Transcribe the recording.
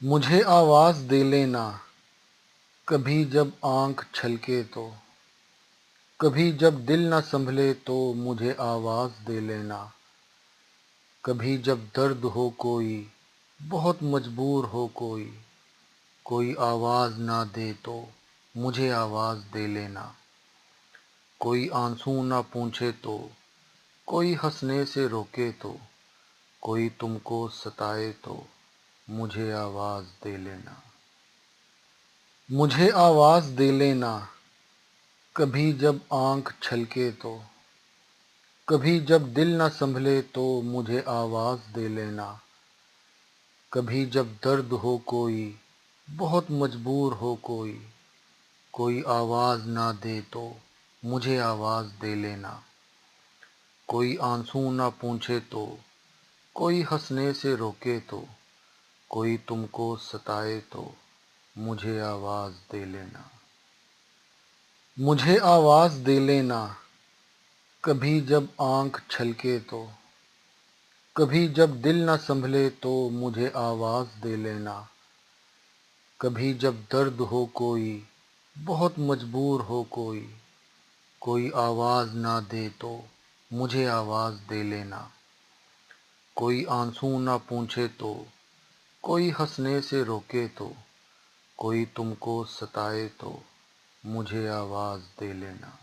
मुझे आवाज़ दे लेना कभी जब आँख छलके तो। कभी जब दिल न संभले तो मुझे आवाज़ दे लेना। कभी जब दर्द हो कोई, बहुत मजबूर हो कोई आवाज़ ना दे तो मुझे आवाज़ दे लेना। कोई आंसू ना पूछे तो, कोई हंसने से रोके तो, कोई तुमको सताए तो मुझे आवाज़ दे लेना। मुझे आवाज़ दे लेना कभी जब आँख छलके तो। कभी जब दिल न संभले तो मुझे आवाज़ दे लेना। कभी जब दर्द हो कोई, बहुत मजबूर हो कोई आवाज़ ना दे तो मुझे आवाज़ दे लेना। कोई आंसू ना पूछे तो, कोई हंसने से रोके तो, कोई तुमको सताए तो मुझे आवाज़ दे लेना। मुझे आवाज़ दे लेना कभी जब आँख छलके तो। कभी जब दिल न संभले तो मुझे आवाज़ दे लेना। कभी जब दर्द हो कोई, बहुत मजबूर हो कोई आवाज़ ना दे तो मुझे आवाज़ दे लेना। कोई आंसू ना पूछे तो, कोई हंसने से रोके तो, कोई तुमको सताए तो मुझे आवाज़ दे लेना।